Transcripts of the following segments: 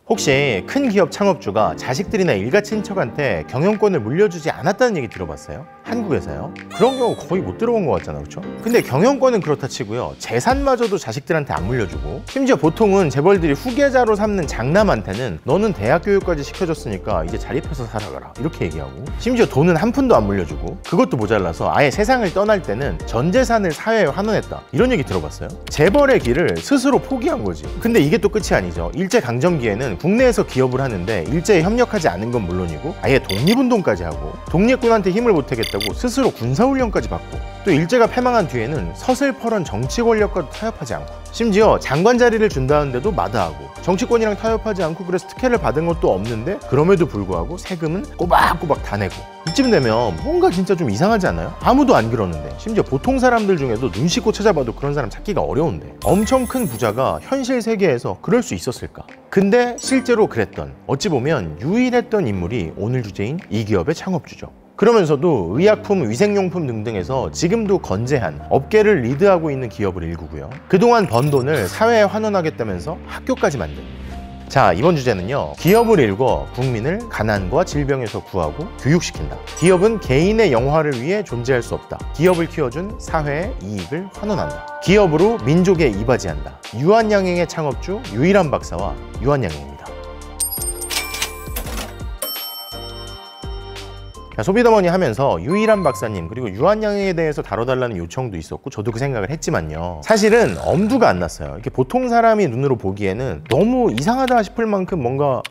혹시 큰 기업 창업주가 자식들이나 일가 친척한테 경영권을 물려주지 않았다는 얘기 들어봤어요? 한국에서요? 그런 경우 거의 못 들어본 것 같잖아, 그렇죠? 근데 경영권은 그렇다 치고요, 재산마저도 자식들한테 안 물려주고, 심지어 보통은 재벌들이 후계자로 삼는 장남한테는 너는 대학 교육까지 시켜줬으니까 이제 자립해서 살아가라 이렇게 얘기하고, 심지어 돈은 한 푼도 안 물려주고, 그것도 모자라서 아예 세상을 떠날 때는 전 재산을 사회에 환원했다 이런 얘기 들어봤어요? 재벌의 길을 스스로 포기한 거지. 근데 이게 또 끝이 아니죠. 일제강점기에는 국내에서 기업을 하는데 일제에 협력하지 않은 건 물론이고 아예 독립운동까지 하고, 독립군한테 힘을 보태겠다고 스스로 군사훈련까지 받고, 또 일제가 패망한 뒤에는 서슬퍼런 정치 권력과도 타협하지 않고, 심지어 장관 자리를 준다는데도 마다하고, 정치권이랑 타협하지 않고, 그래서 특혜를 받은 것도 없는데 그럼에도 불구하고 세금은 꼬박꼬박 다 내고. 이쯤 되면 뭔가 진짜 좀 이상하지 않아요? 아무도 안 그러는데, 심지어 보통 사람들 중에도 눈 씻고 찾아봐도 그런 사람 찾기가 어려운데 엄청 큰 부자가 현실 세계에서 그럴 수 있었을까? 근데 실제로 그랬던, 어찌 보면 유일했던 인물이 오늘 주제인 이 기업의 창업주죠. 그러면서도 의약품, 위생용품 등등에서 지금도 건재한 업계를 리드하고 있는 기업을 일구고요, 그동안 번 돈을 사회에 환원하겠다면서 학교까지 만든. 자, 이번 주제는요, 기업을 일궈 국민을 가난과 질병에서 구하고 교육시킨다. 기업은 개인의 영화를 위해 존재할 수 없다. 기업을 키워준 사회의 이익을 환원한다. 기업으로 민족에 이바지한다. 유한양행의 창업주 유일한 박사와 유한양행입니다. 소비더머니 하면서 유일한 박사님 그리고 유한양행에 대해서 다뤄달라는 요청도 있었고, 저도 그 생각을 했지만요, 사실은 엄두가 안 났어요. 이렇게 보통 사람이 눈으로 보기에는 너무 이상하다 싶을 만큼 뭔가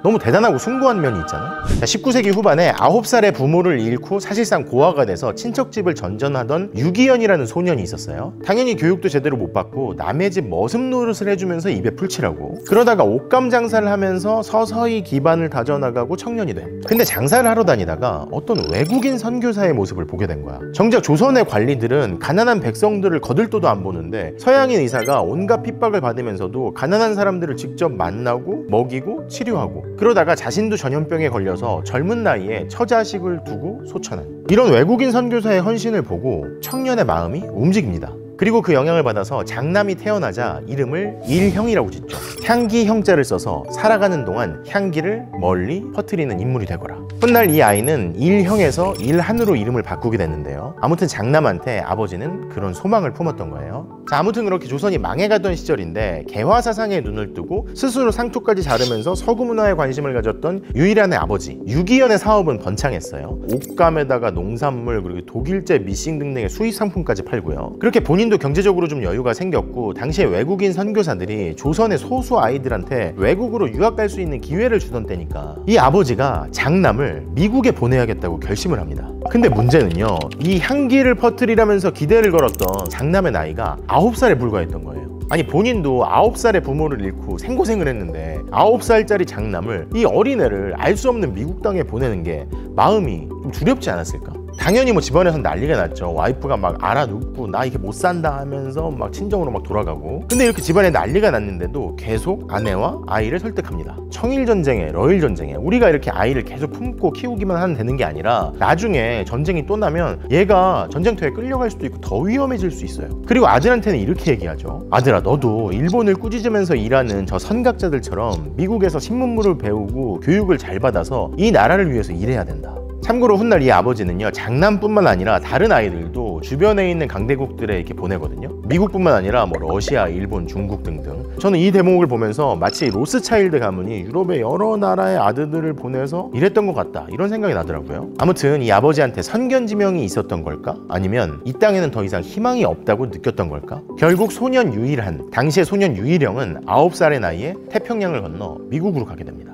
너무 대단하고 숭고한 면이 있잖아요. 19세기 후반에 9살의 부모를 잃고 사실상 고아가 돼서 친척집을 전전하던 유기현이라는 소년이 있었어요. 당연히 교육도 제대로 못 받고 남의 집 머슴 노릇을 해주면서 입에 풀칠하고, 그러다가 옷감 장사를 하면서 서서히 기반을 다져나가고 청년이 돼. 근데 장사를 하러 다니다가 어떤 외국인 선교사의 모습을 보게 된 거야. 정작 조선의 관리들은 가난한 백성들을 거들떠도 안 보는데, 서양인 의사가 온갖 핍박을 받으면서도 가난한 사람들을 직접 만나고 먹이고 치료하고, 그러다가 자신도 전염병에 걸려서 젊은 나이에 처자식을 두고 소천한, 이런 외국인 선교사의 헌신을 보고 청년의 마음이 움직입니다. 그리고 그 영향을 받아서 장남이 태어나자 이름을 일형이라고 짓죠. 향기 형자를 써서 살아가는 동안 향기를 멀리 퍼뜨리는 인물이 되거라. 훗날 이 아이는 일형에서 일한으로 이름을 바꾸게 됐는데요, 아무튼 장남한테 아버지는 그런 소망을 품었던 거예요. 자, 아무튼 그렇게 조선이 망해가던 시절인데 개화사상에 눈을 뜨고 스스로 상투까지 자르면서 서구 문화에 관심을 가졌던 유일한의 아버지 유기현의 사업은 번창했어요. 옷감에다가 농산물 그리고 독일제 미싱 등등의 수입 상품까지 팔고요. 그렇게 본인도 경제적으로 좀 여유가 생겼고, 당시에 외국인 선교사들이 조선의 소수 아이들한테 외국으로 유학 갈 수 있는 기회를 주던 때니까 이 아버지가 장남을 미국에 보내야겠다고 결심을 합니다. 근데 문제는요, 이 향기를 퍼뜨리라면서 기대를 걸었던 장남의 나이가 9살에 불과했던 거예요. 아니, 본인도 9살에 부모를 잃고 생고생을 했는데 9살짜리 장남을, 이 어린애를 알 수 없는 미국 땅에 보내는 게 마음이 좀 두렵지 않았을까? 당연히 뭐 집안에선 난리가 났죠. 와이프가 막 알아눕고 나 이게 못 산다 하면서 막 친정으로 막 돌아가고. 근데 이렇게 집안에 난리가 났는데도 계속 아내와 아이를 설득합니다. 청일전쟁에, 러일전쟁에 우리가 이렇게 아이를 계속 품고 키우기만 하면 되는 게 아니라 나중에 전쟁이 또 나면 얘가 전쟁터에 끌려갈 수도 있고 더 위험해질 수 있어요. 그리고 아들한테는 이렇게 얘기하죠. 아들아, 너도 일본을 꾸짖으면서 일하는 저 선각자들처럼 미국에서 신문물을 배우고 교육을 잘 받아서 이 나라를 위해서 일해야 된다. 참고로 훗날 이 아버지는요, 장남뿐만 아니라 다른 아이들도 주변에 있는 강대국들에 이렇게 보내거든요. 미국뿐만 아니라 뭐 러시아, 일본, 중국 등등. 저는 이 대목을 보면서 마치 로스차일드 가문이 유럽의 여러 나라의 아들들을 보내서 일했던 것 같다, 이런 생각이 나더라고요. 아무튼 이 아버지한테 선견지명이 있었던 걸까? 아니면 이 땅에는 더 이상 희망이 없다고 느꼈던 걸까? 결국 소년 유일한, 당시의 소년 유일형은 9살의 나이에 태평양을 건너 미국으로 가게 됩니다.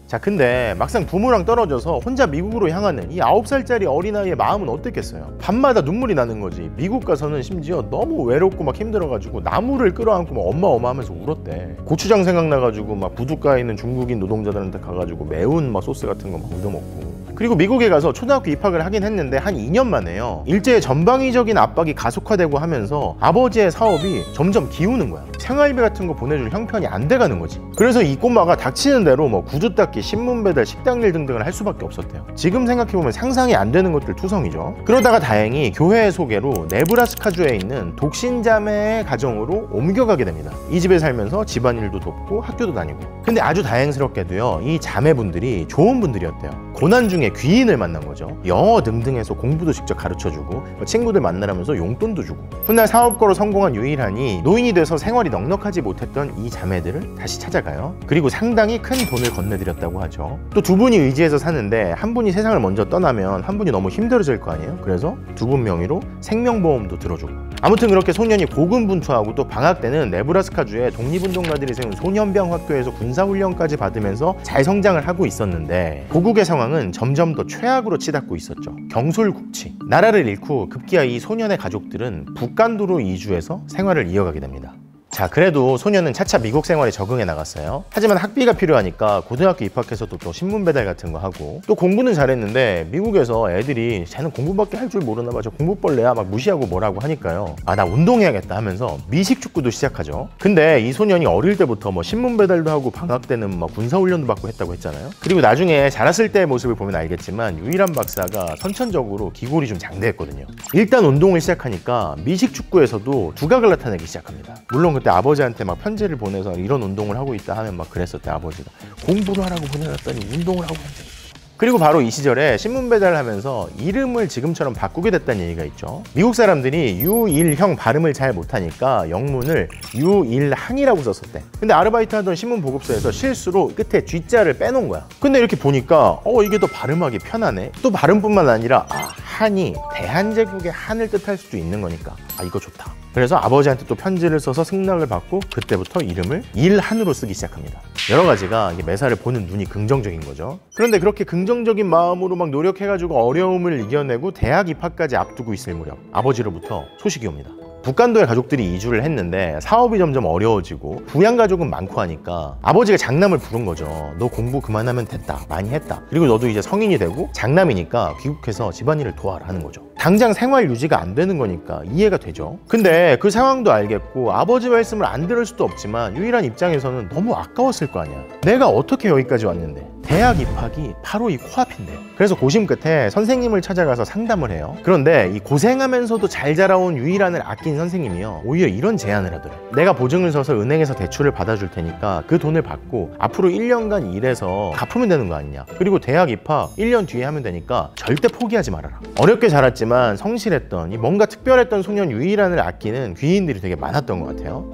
자, 근데 막상 부모랑 떨어져서 혼자 미국으로 향하는 이 9살짜리 어린아이의 마음은 어땠겠어요? 밤마다 눈물이 나는 거지. 미국 가서는 심지어 너무 외롭고 막 힘들어가지고 나무를 끌어안고 막 엄마 하면서 울었대. 고추장 생각나가지고 막 부둣가에 있는 중국인 노동자들한테 가가지고 매운 막 소스 같은 거 막 얻어먹고. 그리고 미국에 가서 초등학교 입학을 하긴 했는데 한 2년 만에요, 일제의 전방위적인 압박이 가속화되고 하면서 아버지의 사업이 점점 기우는 거야. 생활비 같은 거 보내줄 형편이 안 돼가는 거지. 그래서 이 꼬마가 닥치는 대로 뭐 구두 닦기, 신문 배달, 식당 일 등등을 할 수밖에 없었대요. 지금 생각해보면 상상이 안 되는 것들 투성이죠. 그러다가 다행히 교회의 소개로 네브라스카주에 있는 독신자매의 가정으로 옮겨가게 됩니다. 이 집에 살면서 집안일도 돕고 학교도 다니고. 근데 아주 다행스럽게도요, 이 자매분들이 좋은 분들이었대요. 고난중에 귀인을 만난 거죠. 영어 등등해서 공부도 직접 가르쳐주고 친구들 만나라면서 용돈도 주고. 훗날 사업가로 성공한 유일한이 노인이 돼서 생활이 넉넉하지 못했던 이 자매들을 다시 찾아가요. 그리고 상당히 큰 돈을 건네드렸다고 하죠. 또 두 분이 의지해서 사는데 한 분이 세상을 먼저 떠나면 한 분이 너무 힘들어질 거 아니에요. 그래서 두 분 명의로 생명보험도 들어주고. 아무튼 그렇게 소년이 고군분투하고 또 방학 때는 네브라스카주의 독립운동가들이 세운 소년병 학교에서 군사훈련까지 받으면서 잘 성장을 하고 있었는데, 고국의 상황은 점점 더 최악으로 치닫고 있었죠. 경솔국치. 나라를 잃고 급기야 이 소년의 가족들은 북간도로 이주해서 생활을 이어가게 됩니다. 자, 그래도 소년은 차차 미국 생활에 적응해 나갔어요. 하지만 학비가 필요하니까 고등학교 입학해서도 또 신문 배달 같은 거 하고, 또 공부는 잘했는데 미국에서 애들이 쟤는 공부밖에 할 줄 모르나 봐, 저 공부벌레야 막 무시하고 뭐라고 하니까요, 아, 나 운동해야겠다 하면서 미식축구도 시작하죠. 근데 이 소년이 어릴 때부터 뭐 신문 배달도 하고 방학 때는 막 군사훈련도 받고 했다고 했잖아요. 그리고 나중에 자랐을 때의 모습을 보면 알겠지만 유일한 박사가 선천적으로 기골이 좀 장대했거든요. 일단 운동을 시작하니까 미식축구에서도 두각을 나타내기 시작합니다. 물론 그때 아버지한테 막 편지를 보내서 이런 운동을 하고 있다 하면 막 그랬었대. 아버지가 공부를 하라고 보내놨더니 운동을 하고 있다. 그리고 바로 이 시절에 신문 배달을 하면서 이름을 지금처럼 바꾸게 됐다는 얘기가 있죠. 미국 사람들이 유일형 발음을 잘 못하니까 영문을 유일한이라고 썼었대. 근데 아르바이트 하던 신문 보급소에서 실수로 끝에 G자를 빼놓은 거야. 근데 이렇게 보니까 이게 더 발음하기 편하네. 또 발음뿐만 아니라 한이 대한제국의 한을 뜻할 수도 있는 거니까 이거 좋다. 그래서 아버지한테 또 편지를 써서 승낙을 받고 그때부터 이름을 일한으로 쓰기 시작합니다. 여러 가지가 매사를 보는 눈이 긍정적인 거죠. 그런데 그렇게 긍정적인 마음으로 막 노력해가지고 어려움을 이겨내고 대학 입학까지 앞두고 있을 무렵 아버지로부터 소식이 옵니다. 북간도에 가족들이 이주를 했는데 사업이 점점 어려워지고 부양가족은 많고 하니까 아버지가 장남을 부른 거죠. 너 공부 그만하면 됐다. 많이 했다. 그리고 너도 이제 성인이 되고 장남이니까 귀국해서 집안일을 도와라 하는 거죠. 당장 생활 유지가 안 되는 거니까 이해가 되죠. 근데 그 상황도 알겠고 아버지 말씀을 안 들을 수도 없지만 유일한 입장에서는 너무 아까웠을 거 아니야. 내가 어떻게 여기까지 왔는데. 대학 입학이 바로 이 코앞인데. 그래서 고심 끝에 선생님을 찾아가서 상담을 해요. 그런데 이 고생하면서도 잘 자라온 유일한을 아낀 선생님이요, 오히려 이런 제안을 하더래. 내가 보증을 서서 은행에서 대출을 받아줄 테니까 그 돈을 받고 앞으로 1년간 일해서 갚으면 되는 거 아니냐. 그리고 대학 입학 1년 뒤에 하면 되니까 절대 포기하지 말아라. 어렵게 자랐지만 성실했던, 뭔가 특별했던 소년 유일한을 아끼는 귀인들이 되게 많았던 것 같아요.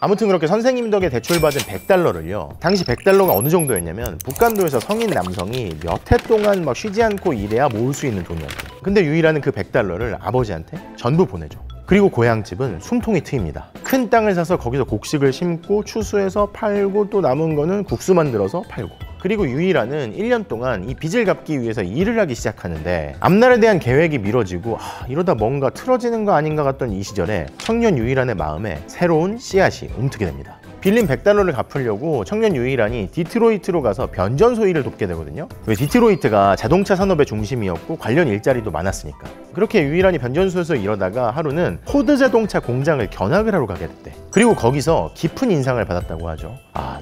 아무튼 그렇게 선생님 덕에 대출받은 $100를요, 당시 $100가 어느 정도였냐면 북간도에서 성인 남성이 몇 해 동안 막 쉬지 않고 일해야 모을 수 있는 돈이었대요. 근데 유일한은 그 $100를 아버지한테 전부 보내줘. 그리고 고향집은 숨통이 트입니다. 큰 땅을 사서 거기서 곡식을 심고 추수해서 팔고 또 남은 거는 국수 만들어서 팔고. 그리고 유일한은 1년 동안 이 빚을 갚기 위해서 일을 하기 시작하는데 앞날에 대한 계획이 미뤄지고 이러다 뭔가 틀어지는 거 아닌가 같던 이 시절에 청년 유일한의 마음에 새로운 씨앗이 움트게 됩니다. 빌린 $100를 갚으려고 청년 유일한이 디트로이트로 가서 변전소 일을 돕게 되거든요. 왜? 디트로이트가 자동차 산업의 중심이었고 관련 일자리도 많았으니까. 그렇게 유일한이 변전소에서 일하다가 하루는 포드 자동차 공장을 견학을 하러 가게 됐대. 그리고 거기서 깊은 인상을 받았다고 하죠.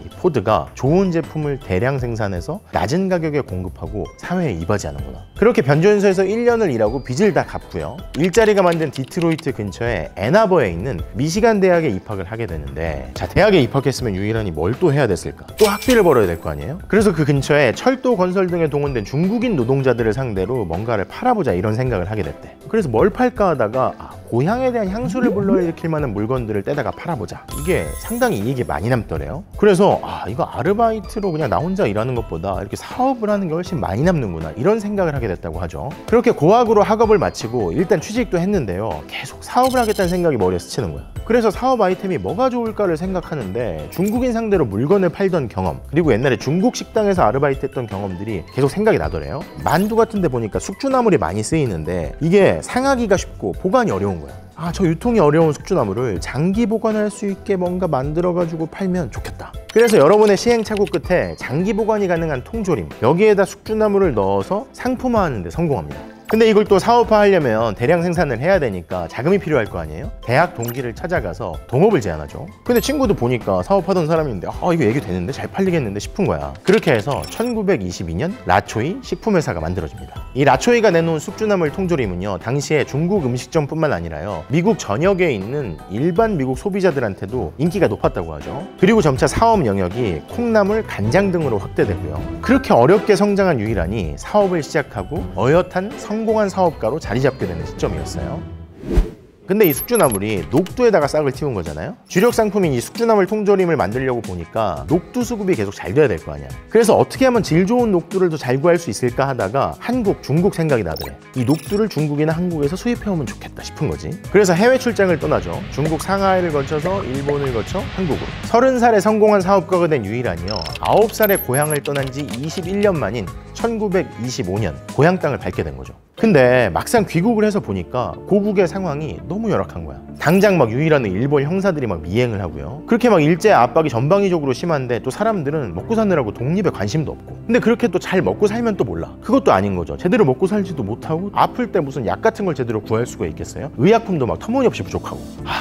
이 포드가 좋은 제품을 대량 생산해서 낮은 가격에 공급하고 사회에 이바지하는구나. 그렇게 변전소에서 1년을 일하고 빚을 다 갚고요, 일자리가 만든 디트로이트 근처에 앤아버에 있는 미시간 대학에 입학을 하게 되는데, 자, 대학에 입학했으면 유일한이 뭘 또 해야 됐을까? 또 학비를 벌어야 될 거 아니에요? 그래서 그 근처에 철도 건설 등에 동원된 중국인 노동자들을 상대로 뭔가를 팔아보자 이런 생각을 하게 됐대. 그래서 뭘 팔까 하다가 고향에 대한 향수를 불러일으킬 만한 물건들을 떼다가 팔아보자. 이게 상당히 이익이 많이 남더래요. 그래서 이거 아르바이트로 그냥 나 혼자 일하는 것보다 이렇게 사업을 하는 게 훨씬 많이 남는구나, 이런 생각을 하게 됐다고 하죠. 그렇게 고학으로 학업을 마치고 일단 취직도 했는데요, 계속 사업을 하겠다는 생각이 머리에 스치는 거야. 그래서 사업 아이템이 뭐가 좋을까를 생각하는데 중국인 상대로 물건을 팔던 경험, 그리고 옛날에 중국 식당에서 아르바이트 했던 경험들이 계속 생각이 나더래요. 만두 같은 데 보니까 숙주나물이 많이 쓰이는데 이게 상하기가 쉽고 보관이 어려운 거야. 저 유통이 어려운 숙주나물을 장기 보관할 수 있게 뭔가 만들어가지고 팔면 좋겠다. 그래서 여러분의 시행착오 끝에 장기 보관이 가능한 통조림, 여기에다 숙주나물을 넣어서 상품화하는 데 성공합니다. 근데 이걸 또 사업화하려면 대량 생산을 해야 되니까 자금이 필요할 거 아니에요? 대학 동기를 찾아가서 동업을 제안하죠. 근데 친구도 보니까 사업하던 사람인데 이거 얘기 되는데 잘 팔리겠는데 싶은 거야. 그렇게 해서 1922년 라초이 식품회사가 만들어집니다. 이 라초이가 내놓은 숙주나물 통조림은요, 당시에 중국 음식점뿐만 아니라요, 미국 전역에 있는 일반 미국 소비자들한테도 인기가 높았다고 하죠. 그리고 점차 사업 영역이 콩나물, 간장 등으로 확대되고요. 그렇게 어렵게 성장한 유일한이 사업을 시작하고 어엿한 성공한 사업가로 자리 잡게 되는 시점이었어요. 근데 이 숙주나물이 녹두에다가 싹을 틔운 거잖아요. 주력 상품인 이 숙주나물 통조림을 만들려고 보니까 녹두 수급이 계속 잘 돼야 될 거 아니야. 그래서 어떻게 하면 질 좋은 녹두를 더 잘 구할 수 있을까 하다가 한국, 중국 생각이 나더래. 이 녹두를 중국이나 한국에서 수입해오면 좋겠다 싶은 거지. 그래서 해외 출장을 떠나죠. 중국 상하이를 거쳐서 일본을 거쳐 한국으로. 30살에 성공한 사업가가 된 유일한이요, 9살에 고향을 떠난 지 21년 만인 1925년 고향 땅을 밟게 된 거죠. 근데 막상 귀국을 해서 보니까 고국의 상황이 너무 열악한 거야. 당장 막 유일한은 일본 형사들이 막 미행을 하고요. 그렇게 막 일제 압박이 전방위적으로 심한데 또 사람들은 먹고 사느라고 독립에 관심도 없고. 근데 그렇게 또 잘 먹고 살면 또 몰라. 그것도 아닌 거죠. 제대로 먹고 살지도 못하고 아플 때 무슨 약 같은 걸 제대로 구할 수가 있겠어요? 의약품도 막 터무니없이 부족하고.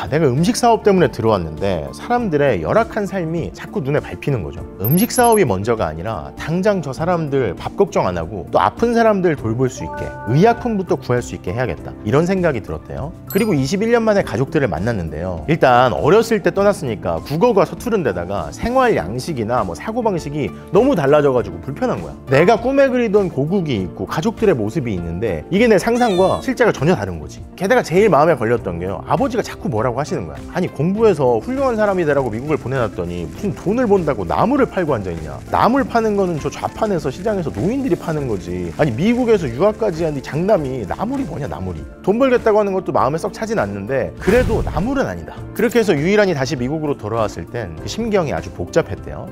내가 음식 사업 때문에 들어왔는데 사람들의 열악한 삶이 자꾸 눈에 밟히는 거죠. 음식 사업이 먼저가 아니라 당장 저 사람들 밥 걱정 안 하고 또 아픈 사람들 돌볼 수 있게 의약품부터 구할 수 있게 해야겠다, 이런 생각이 들었대요. 그리고 21년 만에 가족들을 만났는데요, 일단 어렸을 때 떠났으니까 국어가 서투른 데다가 생활 양식이나 뭐 사고방식이 너무 달라져가지고 불편한 거야. 내가 꿈에 그리던 고국이 있고 가족들의 모습이 있는데 이게 내 상상과 실제가 전혀 다른 거지. 게다가 제일 마음에 걸렸던 게요, 아버지가 자꾸 뭐라고 하시는 거야. 아니, 공부해서 훌륭한 사람이 되라고 미국을 보내놨더니 무슨 돈을 번다고 나무를 팔고 앉아있냐. 나물 파는 거는 저 좌판에서 시장에서 노인들이 파는 거지. 아니, 미국에서 유학까지 하니 장남이 나물이 뭐냐, 나물이. 돈 벌겠다고 하는 것도 마음에 썩 차진 않는데 그래도 나물은 아니다. 그렇게 해서 유일한이 다시 미국으로 돌아왔을 땐 그 심경이 아주 복잡했대요.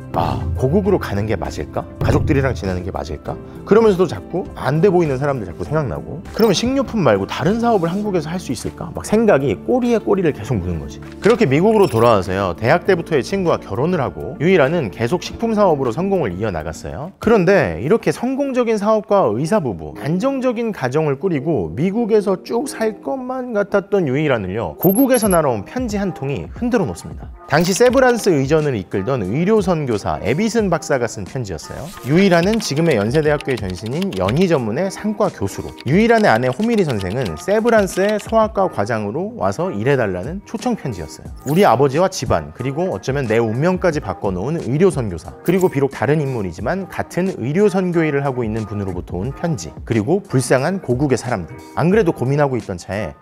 고국으로 가는 게 맞을까? 가족들이랑 지내는 게 맞을까? 그러면서도 자꾸 안 돼 보이는 사람들 자꾸 생각나고, 그러면 식료품 말고 다른 사업을 한국에서 할 수 있을까? 막 생각이 꼬리에 꼬리를 계속 무는 거지. 그렇게 미국으로 돌아와서요, 대학 때부터의 친구와 결혼을 하고 유일한은 계속 식품 사업으로 성공을 이어나갔어요. 그런데 이렇게 성공적인 사업과 의사부부, 안정적인 가정을 꾸리고 미국에서 쭉 살 것만 같았던 유일한을요, 고국에서 날아온 편지 한 통이 흔들어 놓습니다. 당시 세브란스 의전을 이끌던 의료선교사 에비슨 박사가 쓴 편지였어요. 유일한은 지금의 연세대학교의 전신인 연희 전문의 상과 교수로, 유일한의 아내 호미리 선생은 세브란스의 소아과 과장으로 와서 일해달라는 초청 편지였어요. 우리 아버지와 집안, 그리고 어쩌면 내 운명까지 바꿔놓은 의료선교사, 그리고 비록 다른 인물이지만 같은 의료선교 일을 하고 있는 분으로부터 온 편지, 그리고 불쌍한 고국의 사람들. 안 그래도 고민하고 있던 차에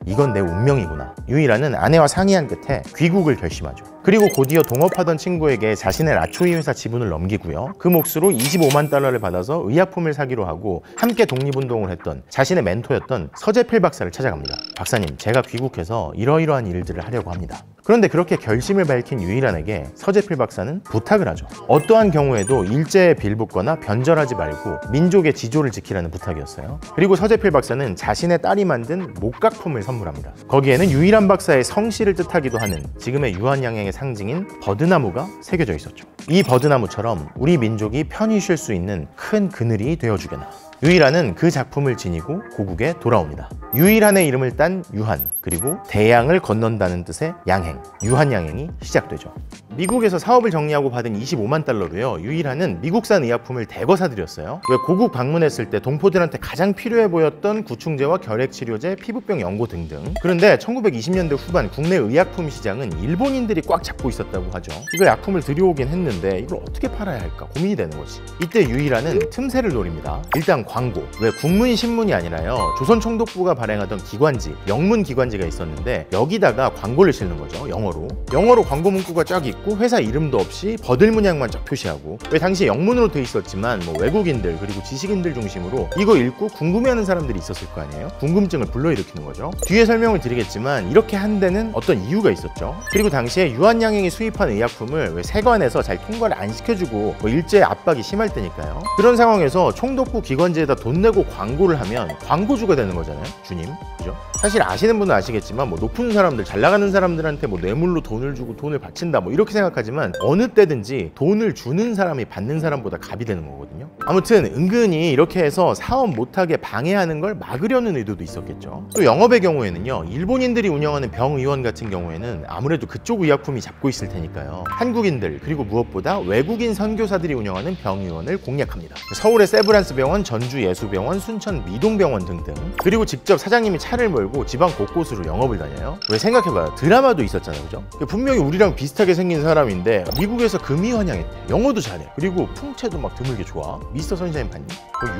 이건 내 운명이구나. 유일한은 아내와 상의한 끝에 귀국을 결심하죠. 그리고 곧이어 동업하던 친구에게 자신의 라초이 회사 지분을 넘기고요, 그 몫으로 25만 달러를 받아서 의약품을 사기로 하고 함께 독립운동을 했던 자신의 멘토였던 서재필 박사를 찾아갑니다. 박사님, 제가 귀국해서 이러이러한 일들을 하려고 합니다. 그런데 그렇게 결심을 밝힌 유일한에게 서재필 박사는 부탁을 하죠. 어떠한 경우에도 일제에 빌붙거나 변절하지 말고 민족의 지조를 지키라는 부탁이었어요. 그리고 서재필 박사는 자신의 딸이 만든 목각품을 선물합니다. 거기에는 유일한 박사의 성씨를 뜻하기도 하는 지금의 유한양행의 상징인 버드나무가 새겨져 있었죠. 이 버드나무처럼 우리 민족이 편히 쉴 수 있는 큰 그늘이 되어주게나. 유일한은 그 작품을 지니고 고국에 돌아옵니다. 유일한의 이름을 딴 유한, 그리고 대양을 건넌다는 뜻의 양행, 유한양행이 시작되죠. 미국에서 사업을 정리하고 받은 25만 달러로요, 유일한은 미국산 의약품을 대거 사들였어요. 왜 고국 방문했을 때 동포들한테 가장 필요해 보였던 구충제와 결핵치료제, 피부병 연고 등등. 그런데 1920년대 후반 국내 의약품 시장은 일본인들이 꽉 잡고 있었다고 하죠. 이거 약품을 들여오긴 했는데 이걸 어떻게 팔아야 할까 고민이 되는 거지. 이때 유일한은 틈새를 노립니다. 일단 광고. 왜 국문신문이 아니라요, 조선총독부가 발행하던 기관지, 영문 기관지가 있었는데 여기다가 광고를 실는 거죠. 영어로 광고 문구가 쫙 있고 회사 이름도 없이 버들 문양만 쫙 표시하고. 왜 당시에 영문으로 돼 있었지만 외국인들 그리고 지식인들 중심으로 이거 읽고 궁금해하는 사람들이 있었을 거 아니에요. 궁금증을 불러일으키는 거죠. 뒤에 설명을 드리겠지만 이렇게 한 데는 어떤 이유가 있었죠. 그리고 당시에 유한양행이 수입한 의약품을 왜 세관에서 잘 통과를 안 시켜주고 일제 압박이 심할 때니까요. 그런 상황에서 총독부 기관지에다 돈 내고 광고를 하면 광고주가 되는 거잖아요. 주님, 그죠? 사실 아시는 분은 아시겠지만 뭐 높은 사람들, 잘 나가는 사람들한테 뭐 뇌물로 돈을 주고 돈을 바친다 뭐 이렇게 생각하지만 어느 때든지 돈을 주는 사람이 받는 사람보다 갑이 되는 거거든요. 아무튼 은근히 이렇게 해서 사업 못하게 방해하는 걸 막으려는 의도도 있었겠죠. 또 영업의 경우에는요, 일본인들이 운영하는 병의원 같은 경우에는 아무래도 그쪽 의약품이 잡고 있을 테니까요, 한국인들 그리고 무엇보다 외국인 선교사들이 운영하는 병의원을 공략합니다. 서울의 세브란스 병원, 전주 예수병원, 순천 미동병원 등등. 그리고 직접 사장님이 차를 몰고 지방 곳곳으로 영업을 다녀요. 왜 생각해봐요. 드라마도 있었잖아요, 그죠? 분명히 우리랑 비슷하게 생긴 사람인데 미국에서 금이 환영했대. 영어도 잘해. 그리고 풍채도 막 드물게 좋아. 미스터 선샤인 봤니?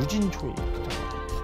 유진초이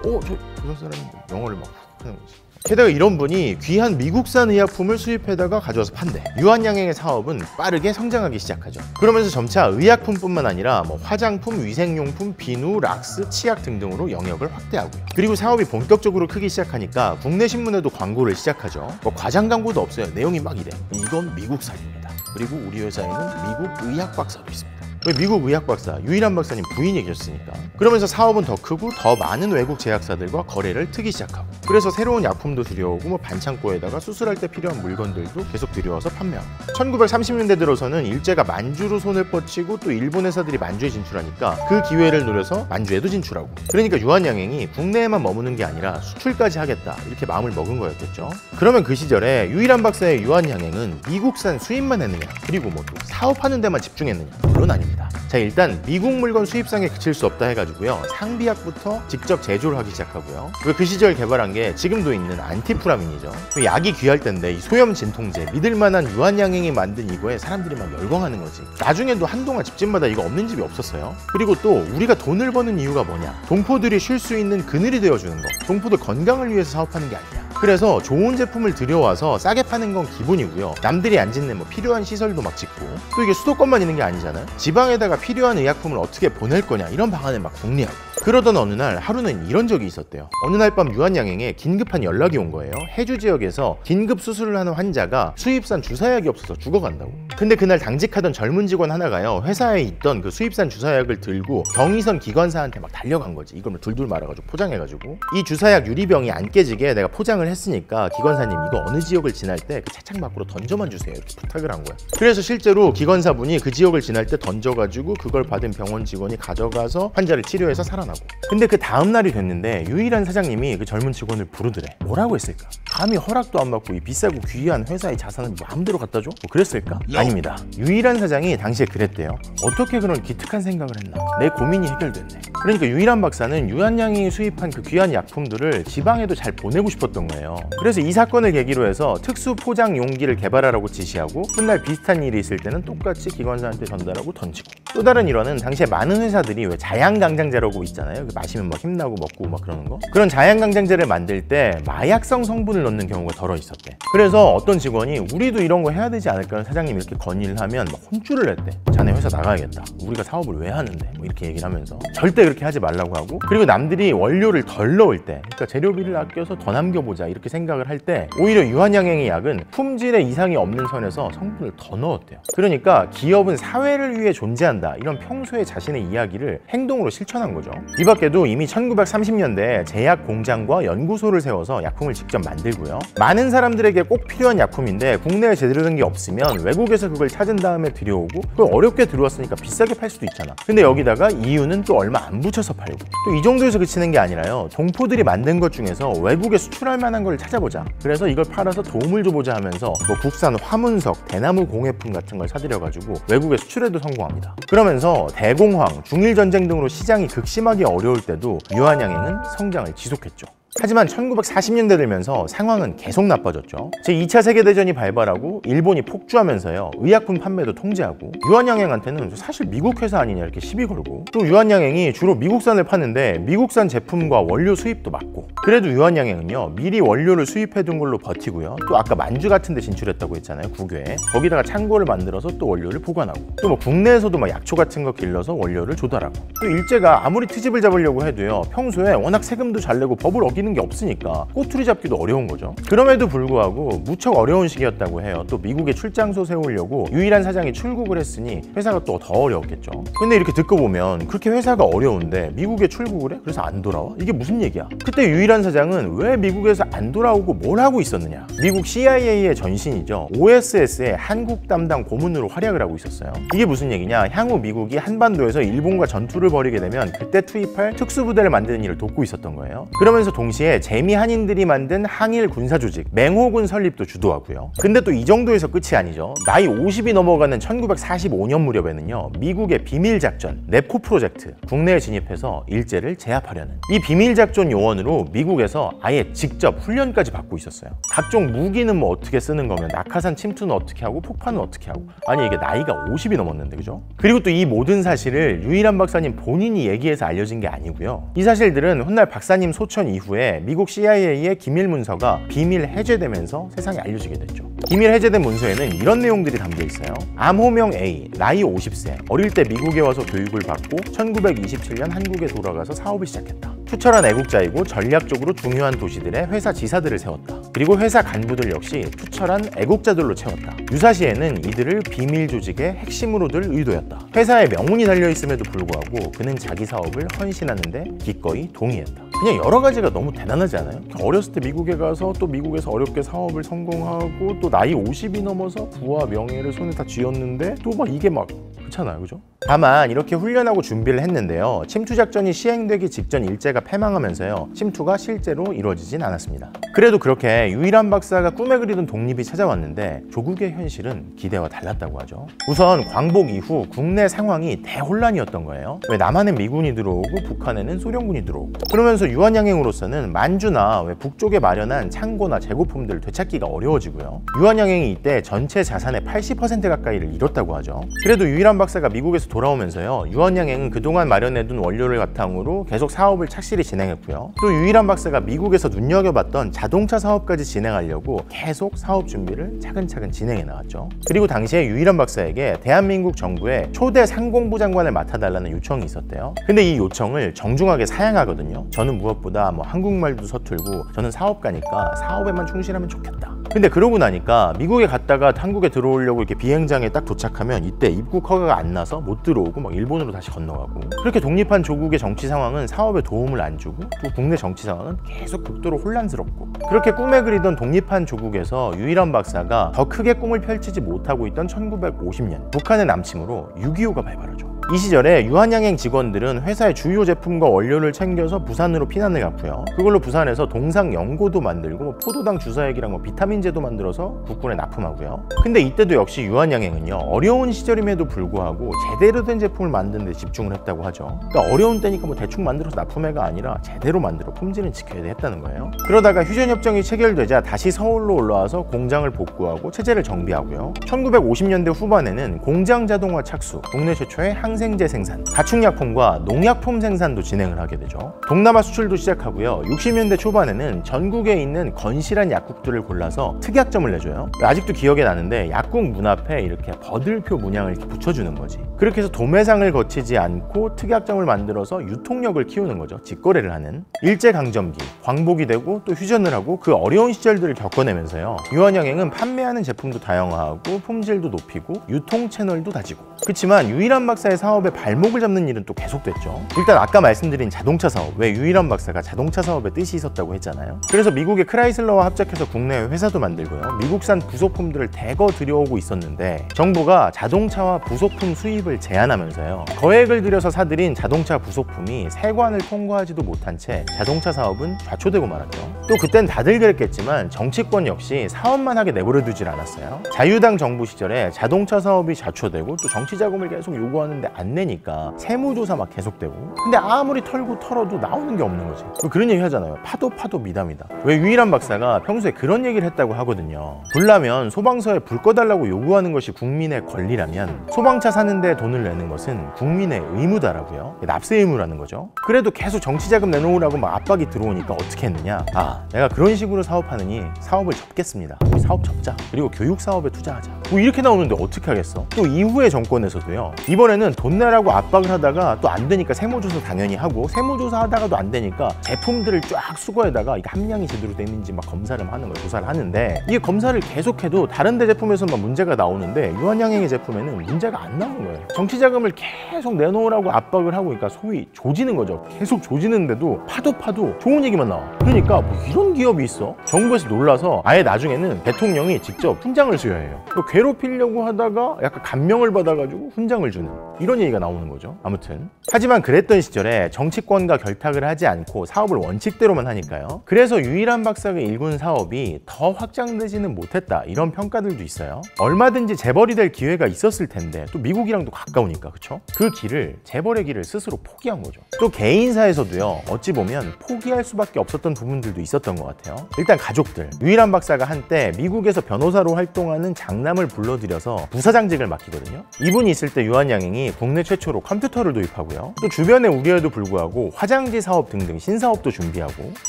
이렇게 저 사람인데 영어를 막 하는 거지. 게다가 이런 분이 귀한 미국산 의약품을 수입해다가 가져와서 판대. 유한양행의 사업은 빠르게 성장하기 시작하죠. 그러면서 점차 의약품뿐만 아니라 뭐 화장품, 위생용품, 비누, 락스, 치약 등등으로 영역을 확대하고요. 그리고 사업이 본격적으로 크기 시작하니까 국내 신문에도 광고를 시작하죠. 뭐 과장 광고도 없어요. 내용이 막 이래. 이건 미국산입니다. 그리고 우리 회사에는 미국 의학 박사도 있습니다. 왜 미국 의학 박사, 유일한 박사님 부인이 계셨으니까. 그러면서 사업은 더 크고 더 많은 외국 제약사들과 거래를 트기 시작하고, 그래서 새로운 약품도 들여오고 뭐 반창고에다가 수술할 때 필요한 물건들도 계속 들여와서 판매하고. 1930년대 들어서는 일제가 만주로 손을 뻗치고 또 일본 회사들이 만주에 진출하니까 그 기회를 노려서 만주에도 진출하고. 그러니까 유한양행이 국내에만 머무는 게 아니라 수출까지 하겠다 이렇게 마음을 먹은 거였겠죠. 그러면 그 시절에 유일한 박사의 유한양행은 미국산 수입만 했느냐, 그리고 뭐 또 사업하는 데만 집중했느냐? 물론 아닙니다. 자, 일단 미국 물건 수입상에 그칠 수 없다 해가지고요, 상비약부터 직접 제조를 하기 시작하고요. 그 시절 개발한 게 지금도 있는 안티프라민이죠. 약이 귀할 텐데 이 소염 진통제, 믿을만한 유한양행이 만든 이거에 사람들이 막 열광하는 거지. 나중에도 한동안 집집마다 이거 없는 집이 없었어요. 그리고 또 우리가 돈을 버는 이유가 뭐냐? 동포들이 쉴 수 있는 그늘이 되어주는 거. 동포들 건강을 위해서 사업하는 게 아니냐. 그래서 좋은 제품을 들여와서 싸게 파는 건 기본이고요. 남들이 안 짓는 뭐 필요한 시설도 막 짓고, 또 이게 수도권만 있는 게 아니잖아요. 지방에다가 필요한 의약품을 어떻게 보낼 거냐 이런 방안을 막 궁리하고. 그러던 어느 날 하루는 이런 적이 있었대요. 어느 날 밤 유한양행에 긴급한 연락이 온 거예요. 해주 지역에서 긴급 수술을 하는 환자가 수입산 주사약이 없어서 죽어간다고. 근데 그날 당직하던 젊은 직원 하나가요, 회사에 있던 그 수입산 주사약을 들고 경의선 기관사한테 막 달려간 거지. 이걸 뭐 둘둘 말아가지고 포장해가지고, 이 주사약 유리병이 안 깨지게 내가 포장을 했으니까 기관사님 이거 어느 지역을 지날 때 그 차창 밖으로 던져만 주세요 이렇게 부탁을 한 거야. 그래서 실제로 기관사분이 그 지역을 지날 때 던져가지고 그걸 받은 병원 직원이 가져가서 환자를 치료해서 살아나고. 근데 그 다음 날이 됐는데 유일한 사장님이 그 젊은 직원을 부르더래. 뭐라고 했을까? 감히 허락도 안 받고 이 비싸고 귀한 회사의 자산을 마음대로 갖다 줘? 뭐 그랬을까? 아닙니다. 유일한 사장이 당시에 그랬대요. 어떻게 그런 기특한 생각을 했나? 내 고민이 해결됐네. 그러니까 유일한 박사는 유한양행이 수입한 그 귀한 약품들을 지방에도 잘 보내고 싶었던 거예요. 그래서 이 사건을 계기로 해서 특수 포장 용기를 개발하라고 지시하고, 훗날 비슷한 일이 있을 때는 똑같이 기관사한테 전달하고 던지고. 또 다른 일화는 당시에 많은 회사들이 왜 자양강장제라고 있잖아요. 마시면 막 힘나고 먹고 막 그러는 거. 그런 자양강장제를 만들 때 마약성 성분을 넣는 경우가 덜어 있었대. 그래서 어떤 직원이 우리도 이런 거 해야 되지 않을까 사장님이 이렇게 건의를 하면 막 혼쭐을 냈대. 자네 회사 나가야겠다. 우리가 사업을 왜 하는데? 뭐 이렇게 얘기를 하면서 절대 그렇게 하지 말라고 하고, 그리고 남들이 원료를 덜 넣을 때, 그러니까 재료비를 아껴서 더 남겨보자 이렇게 생각을 할 때 오히려 유한양행의 약은 품질에 이상이 없는 선에서 성분을 더 넣었대요. 그러니까 기업은 사회를 위해 존재한다 이런 평소에 자신의 이야기를 행동으로 실천한 거죠. 이 밖에도 이미 1930년대에 제약 공장과 연구소를 세워서 약품을 직접 만들고요. 많은 사람들에게 꼭 필요한 약품인데 국내에 제대로 된 게 없으면 외국에서 그걸 찾은 다음에 들여오고, 그걸 어렵게 들어왔으니까 비싸게 팔 수도 있잖아. 근데 여기다가 이유는 또 얼마 안 붙여서 팔고. 또 이 정도에서 그치는 게 아니라요, 동포들이 만든 것 중에서 외국에 수출할 만한 걸 찾아보자. 그래서 이걸 팔아서 도움을 줘보자 하면서 뭐 국산 화문석, 대나무 공예품 같은 걸 사들여가지고 외국에 수출에도 성공합니다. 그러면서 대공황, 중일전쟁 등으로 시장이 극심하게 어려울 때도 유한양행은 성장을 지속했죠. 하지만 1940년대 들면서 상황은 계속 나빠졌죠. 제2차 세계대전이 발발하고 일본이 폭주하면서요, 의약품 판매도 통제하고, 유한양행한테는 사실 미국 회사 아니냐 이렇게 시비 걸고, 또 유한양행이 주로 미국산을 파는데 미국산 제품과 원료 수입도 막고. 그래도 유한양행은요, 미리 원료를 수입해둔 걸로 버티고요. 또 아까 만주 같은 데 진출했다고 했잖아요, 국외에. 거기다가 창고를 만들어서 또 원료를 보관하고, 또 뭐 국내에서도 막 약초 같은 거 길러서 원료를 조달하고. 또 일제가 아무리 트집을 잡으려고 해도요, 평소에 워낙 세금도 잘 내고 법을 어기는 보이는 게 없으니까 꼬투리 잡기도 어려운 거죠. 그럼에도 불구하고 무척 어려운 시기였다고 해요. 또 미국에 출장소 세우려고 유일한 사장이 출국을 했으니 회사가 또 더 어려웠겠죠. 근데 이렇게 듣고 보면 그렇게 회사가 어려운데 미국에 출국을 해? 그래서 안 돌아와? 이게 무슨 얘기야? 그때 유일한 사장은 왜 미국에서 안 돌아오고 뭘 하고 있었느냐? 미국 CIA의 전신이죠. OSS의 한국 담당 고문으로 활약을 하고 있었어요. 이게 무슨 얘기냐? 향후 미국이 한반도에서 일본과 전투를 벌이게 되면 그때 투입할 특수부대를 만드는 일을 돕고 있었던 거예요. 그러면서 동시에 재미 한인들이 만든 항일 군사조직 맹호군 설립도 주도하고요. 근데 또 이 정도에서 끝이 아니죠. 나이 50이 넘어가는 1945년 무렵에는요, 미국의 비밀작전 네포 프로젝트 국내에 진입해서 일제를 제압하려는 이 비밀작전 요원으로 미국에서 아예 직접 훈련까지 받고 있었어요. 각종 무기는 뭐 어떻게 쓰는 거면 낙하산 침투는 어떻게 하고 폭파는 어떻게 하고, 아니 이게 나이가 50이 넘었는데, 그죠? 그리고 또 이 모든 사실을 유일한 박사님 본인이 얘기해서 알려진 게 아니고요. 이 사실들은 훗날 박사님 소천 이후에 미국 CIA의 기밀 문서가 비밀 해제되면서 세상에 알려지게 됐죠. 기밀 해제된 문서에는 이런 내용들이 담겨 있어요. 암호명 A, 나이 50세, 어릴 때 미국에 와서 교육을 받고 1927년 한국에 돌아가서 사업을 시작했다. 투철한 애국자이고 전략적으로 중요한 도시들의 회사 지사들을 세웠다. 그리고 회사 간부들 역시 투철한 애국자들로 채웠다. 유사시에는 이들을 비밀 조직의 핵심으로 둘 의도였다. 회사에 명운이 달려있음에도 불구하고 그는 자기 사업을 헌신하는데 기꺼이 동의했다. 그냥 여러 가지가 너무 대단하지 않아요? 어렸을 때 미국에 가서 또 미국에서 어렵게 사업을 성공하고 또 나이 50이 넘어서 부와 명예를 손에 다 쥐었는데 또 막 이게 막 그렇잖아요, 그죠? 다만 이렇게 훈련하고 준비를 했는데요, 침투작전이 시행되기 직전 일제가 패망하면서요, 침투가 실제로 이루어지진 않았습니다. 그래도 그렇게 유일한 박사가 꿈에 그리던 독립이 찾아왔는데 조국의 현실은 기대와 달랐다고 하죠. 우선 광복 이후 국내 상황이 대혼란이었던 거예요. 왜 남한엔 미군이 들어오고 북한에는 소련군이 들어오고, 그러면서 유한양행으로서는 만주나 왜 북쪽에 마련한 창고나 재고품들을 되찾기가 어려워지고요. 유한양행이 이때 전체 자산의 80% 가까이를 잃었다고 하죠. 그래도 유일한 박사가 미국에서 돌아오면서요, 유한양행은 그동안 마련해둔 원료를 바탕으로 계속 사업을 착실히 진행했고요. 또 유일한 박사가 미국에서 눈여겨봤던 자동차 사업까지 진행하려고 계속 사업 준비를 차근차근 진행해 나왔죠. 그리고 당시에 유일한 박사에게 대한민국 정부의 초대 상공부 장관을 맡아달라는 요청이 있었대요. 근데 이 요청을 정중하게 사양하거든요. 저는 무엇보다 뭐 한국말도 서툴고 저는 사업가니까 사업에만 충실하면 좋겠다. 근데 그러고 나니까 미국에 갔다가 한국에 들어오려고 이렇게 비행장에 딱 도착하면 이때 입국 허가가 안 나서 못 들어오고 막 일본으로 다시 건너가고, 그렇게 독립한 조국의 정치 상황은 사업에 도움을 안 주고 또 국내 정치 상황은 계속 극도로 혼란스럽고, 그렇게 꿈에 그리던 독립한 조국에서 유일한 박사가 더 크게 꿈을 펼치지 못하고 있던 1950년 북한의 남침으로 6.25가 발발하죠. 이 시절에 유한양행 직원들은 회사의 주요 제품과 원료를 챙겨서 부산으로 피난을 갔고요. 그걸로 부산에서 동상 연고도 만들고 포도당 주사액이랑 비타민제도 만들어서 국군에 납품하고요. 근데 이때도 역시 유한양행은요, 어려운 시절임에도 불구하고 제대로 된 제품을 만드는 데 집중을 했다고 하죠. 그러니까 어려운 때니까 뭐 대충 만들어서 납품해가 아니라 제대로 만들어 품질은 지켜야 했다는 거예요. 그러다가 휴전협정이 체결되자 다시 서울로 올라와서 공장을 복구하고 체제를 정비하고요. 1950년대 후반에는 공장 자동화 착수, 국내 최초의 항생제 생산, 가축약품과 농약품 생산도 진행을 하게 되죠. 동남아 수출도 시작하고요. 60년대 초반에는 전국에 있는 건실한 약국들을 골라서 특약점을 내줘요. 아직도 기억에 나는데 약국 문 앞에 이렇게 버들표 문양을 이렇게 붙여주는 거지. 그렇게 해서 도매상을 거치지 않고 특약점을 만들어서 유통력을 키우는 거죠. 직거래를 하는. 일제강점기, 광복이 되고 또 휴전을 하고 그 어려운 시절들을 겪어내면서요, 유한양행은 판매하는 제품도 다양화하고 품질도 높이고 유통 채널도 다지고. 그렇지만 유일한 박사의 사업에 발목을 잡는 일은 또 계속됐죠. 일단 아까 말씀드린 자동차 사업, 왜 유일한 박사가 자동차 사업에 뜻이 있었다고 했잖아요. 그래서 미국의 크라이슬러와 합작해서 국내에 회사도 만들고요, 미국산 부속품들을 대거 들여오고 있었는데 정부가 자동차와 부속품 수입을 제한하면서요, 거액을 들여서 사들인 자동차 부속품이 세관을 통과하지도 못한 채 자동차 사업은 좌초되고 말았죠. 또 그땐 다들 그랬겠지만 정치권 역시 사업만 하게 내버려 두질 않았어요. 자유당 정부 시절에 자동차 사업이 좌초되고 또 정치 자금을 계속 요구하는데 안 내니까 세무조사 막 계속되고, 근데 아무리 털고 털어도 나오는 게 없는 거지. 그런 얘기 하잖아요. 파도 미담이다. 왜 유일한 박사가 평소에 그런 얘기를 했다고 하거든요. 불나면 소방서에 불 꺼달라고 요구하는 것이 국민의 권리라면 소방차 사는데 돈을 내는 것은 국민의 의무다라고요. 납세 의무라는 거죠. 그래도 계속 정치 자금 내놓으라고 막 압박이 들어오니까 어떻게 했느냐. 야, 내가 그런 식으로 사업하느니 사업을 접겠습니다. 우리 사업 접자. 그리고 교육 사업에 투자하자. 뭐 이렇게 나오는데 어떻게 하겠어? 또 이후의 정권에서도요. 이번에는 돈 내라고 압박을 하다가 또 안 되니까 세무조사 당연히 하고, 세무조사 하다가도 안 되니까 제품들을 쫙 수거에다가 이게 함량이 제대로 되는지 막 검사를 하는 거예요. 조사를 하는데 이게 검사를 계속해도 다른 데 제품에서만 문제가 나오는데 유한양행의 제품에는 문제가 안 나오는 거예요. 정치 자금을 계속 내놓으라고 압박을 하고, 그러니까 소위 조지는 거죠. 계속 조지는데도 파도 좋은 얘기만 나와. 그러니까 뭐 이런 기업이 있어? 정부에서 놀라서 아예 나중에는 대통령이 직접 훈장을 수여해요. 또 괴롭히려고 하다가 약간 감명을 받아가지고 훈장을 주는 이런 얘기가 나오는 거죠. 아무튼 하지만 그랬던 시절에 정치권과 결탁을 하지 않고 사업을 원칙대로만 하니까요. 그래서 유일한 박사가 일군 사업이 더 확장되지는 못했다, 이런 평가들도 있어요. 얼마든지 재벌이 될 기회가 있었을 텐데, 또 미국이랑도 가까우니까, 그쵸? 그 길을, 재벌의 길을 스스로 포기한 거죠. 또 개인사에서도요, 어찌 보면 포기할 수밖에 없었던 부분들도 있었던 것 같아요. 일단 가족들. 유일한 박사가 한때 미국에서 변호사로 활동하는 장남을 불러들여서 부사장직을 맡기거든요. 이분이 있을 때 유한양행이 국내 최초로 컴퓨터를 도입하고요. 또 주변의 우려에도 불구하고 화장지 사업 등등 신사업도 준비하고,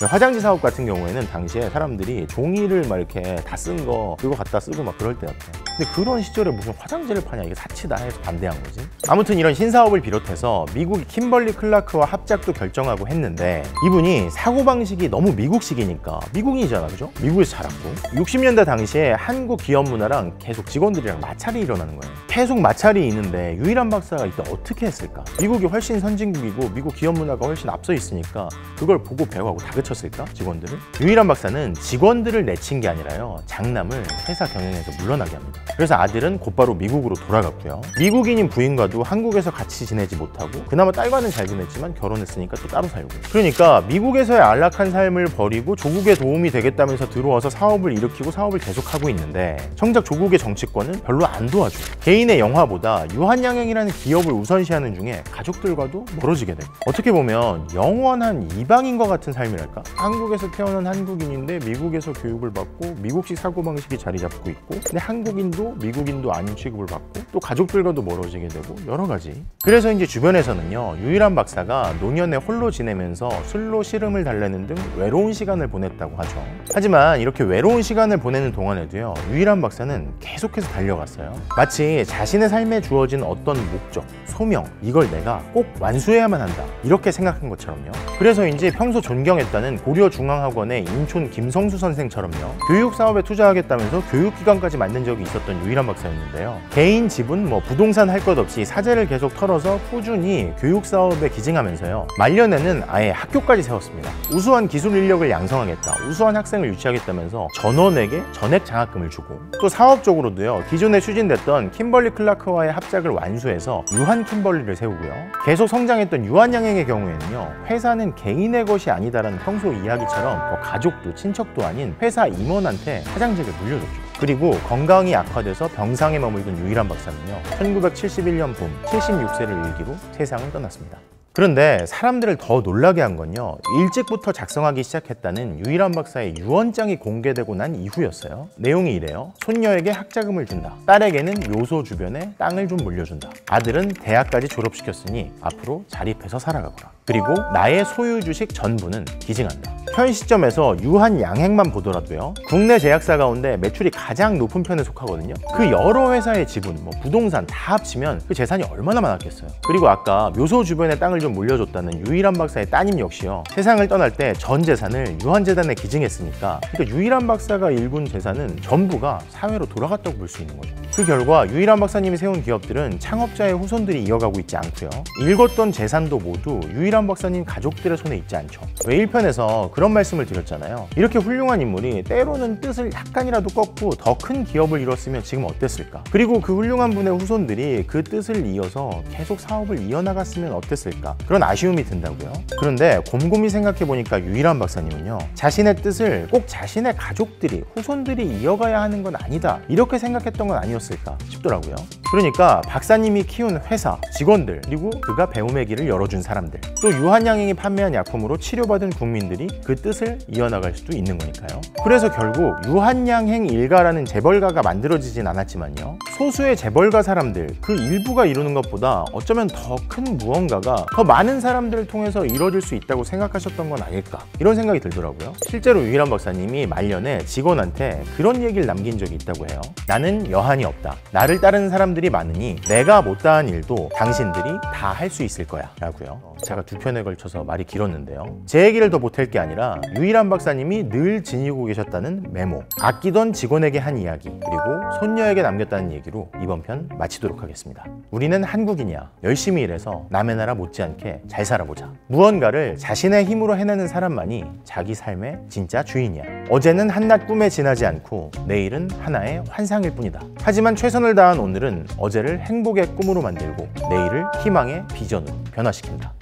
화장지 사업 같은 경우에는 당시에 사람들이 종이를 막 이렇게 다 쓴 거 그거 갖다 쓰고 막 그럴 때였대. 근데 그런 시절에 무슨 화장지를 파냐, 이게 사치다 해서 반대한 거지. 아무튼 이런 신사업을 비롯해서 미국이 킴벌리 클라크와 합작도 결정하고 했는데, 이분이 사고방식이 너무 미국식이니까, 미국인이잖아, 그죠? 미국에서 자랐고 60년대 당시에 한국 기업 문화랑 계속 직원들이랑 마찰이 일어나는 거예요. 계속 마찰이 있는데 유일한 박사가 이때 어떻게 했을까? 미국이 훨씬 선진국이고 미국 기업 문화가 훨씬 앞서 있으니까 그걸 보고 배워하고 다그쳤을까? 직원들을? 유일한 박사는 직원들을 내친 게 아니라요, 장남을 회사 경영에서 물러나게 합니다. 그래서 아들은 곧바로 미국으로 돌아갔고요. 미국인인 부인과도 한국에서 같이 지내지 못하고, 그나마 딸과는 잘 지냈지만 결혼했으니까 또 따로 살고. 그러니까 미국에서의 안락한 삶을 버리고 조국에 도움이 되겠다면서 들어와서 사업을 일으키고 사업을 계속하고 있는데, 정작 조국의 정치권은 별로 안 도와줘. 개인의 영화보다 유한양행이라는 기업을 우선시하는 중에 가족들과도 멀어지게 되고, 어떻게 보면 영원한 이방인과 같은 삶이랄까? 한국에서 태어난 한국인인데 미국에서 교육을 받고 미국식 사고방식이 자리 잡고 있고, 근데 한국인도 미국인도 아닌 취급을 받고, 또 가족들과도 멀어지게 되고 여러 가지. 그래서 이제 주변에서는요, 유일한 박사가 노년에 홀로 지내면서 술로 시름을 달래는 등 외로운 시간을 보냈다고 하죠. 하지만 이렇게 외로운 시간을 보내는 동안에도요, 유일한 박사는 계속해서 달려갔어요. 마치 자신의 삶에 주어진 어떤 목적, 소명, 이걸 내가 꼭 완수해야만 한다, 이렇게 생각한 것처럼요. 그래서인지 평소 존경했다는 고려중앙학원의 인촌 김성수 선생처럼요, 교육 사업에 투자하겠다면서 교육기관까지 만든 적이 있었던 유일한 박사였는데요. 개인 지분, 부동산 할 것 없이 사재를 계속 털어서 꾸준히 교육 사업에 기증하면서요, 말년에는 아예 학교까지 세웠습니다. 우수한 기술 인력을 양성하겠다, 우수한 학생을 유치하겠다면서 전원에게 전액 장학금을 주고, 또 사업적으로도요, 기존에 추진됐던 킴벌리 클라크와의 합작을 완수해서 유한 킴벌리를 세우고요. 계속 성장했던 유한양행의 경우에는요, 회사는 개인의 것이 아니다라는 평소 이야기처럼 가족도 친척도 아닌 회사 임원한테 사장직을 물려줬죠. 그리고 건강이 악화돼서 병상에 머물던 유일한 박사는요, 1971년 봄 76세를 일기로 세상을 떠났습니다. 그런데 사람들을 더 놀라게 한 건요, 일찍부터 작성하기 시작했다는 유일한 박사의 유언장이 공개되고 난 이후였어요. 내용이 이래요. 손녀에게 학자금을 준다. 딸에게는 묘소 주변에 땅을 좀 물려준다. 아들은 대학까지 졸업시켰으니 앞으로 자립해서 살아가거라. 그리고 나의 소유 주식 전부는 기증한다. 현 시점에서 유한양행만 보더라도요, 국내 제약사 가운데 매출이 가장 높은 편에 속하거든요. 그 여러 회사의 지분, 부동산 다 합치면 그 재산이 얼마나 많았겠어요. 그리고 아까 묘소 주변에 땅을 좀 물려줬다는 유일한 박사의 따님 역시요, 세상을 떠날 때 전 재산을 유한재단에 기증했으니까, 그러니까 유일한 박사가 일군 재산은 전부가 사회로 돌아갔다고 볼 수 있는 거죠. 그 결과 유일한 박사님이 세운 기업들은 창업자의 후손들이 이어가고 있지 않고요, 읽었던 재산도 모두 유일한 박사님 가족들의 손에 있지 않죠. 왜 1편에서 그런 말씀을 드렸잖아요. 이렇게 훌륭한 인물이 때로는 뜻을 약간이라도 꺾고 더 큰 기업을 이뤘으면 지금 어땠을까? 그리고 그 훌륭한 분의 후손들이 그 뜻을 이어서 계속 사업을 이어나갔으면 어땠을까? 그런 아쉬움이 든다고요. 그런데 곰곰이 생각해보니까 유일한 박사님은요, 자신의 뜻을 꼭 자신의 가족들이, 후손들이 이어가야 하는 건 아니다, 이렇게 생각했던 건 아니었을까 싶더라고요. 그러니까 박사님이 키운 회사, 직원들, 그리고 그가 배움의 길을 열어준 사람들, 또 유한양행이 판매한 약품으로 치료받은 국민들이 그 뜻을 이어나갈 수도 있는 거니까요. 그래서 결국 유한양행 일가라는 재벌가가 만들어지진 않았지만요, 소수의 재벌가 사람들 그 일부가 이루는 것보다 어쩌면 더 큰 무언가가 더 많은 사람들을 통해서 이루어질 수 있다고 생각하셨던 건 아닐까, 이런 생각이 들더라고요. 실제로 유일한 박사님이 말년에 직원한테 그런 얘기를 남긴 적이 있다고 해요. 나는 여한이 없다. 나를 따르는 사람들이 많으니 내가 못다한 일도 당신들이 다 할 수 있을 거야 라고요. 제가 두 편에 걸쳐서 말이 길었는데요, 제 얘기를 더 못할 게 아니라 유일한 박사님이 늘 지니고 계셨다는 메모, 아끼던 직원에게 한 이야기, 그리고 손녀에게 남겼다는 얘기로 이번 편 마치도록 하겠습니다. 우리는 한국인이야. 열심히 일해서 남의 나라 못지않게 잘 살아보자. 무언가를 자신의 힘으로 해내는 사람만이 자기 삶의 진짜 주인이야. 어제는 한낱 꿈에 지나지 않고 내일은 하나의 환상일 뿐이다. 하지만 최선을 다한 오늘은 어제를 행복의 꿈으로 만들고 내일을 희망의 비전으로 변화시킨다.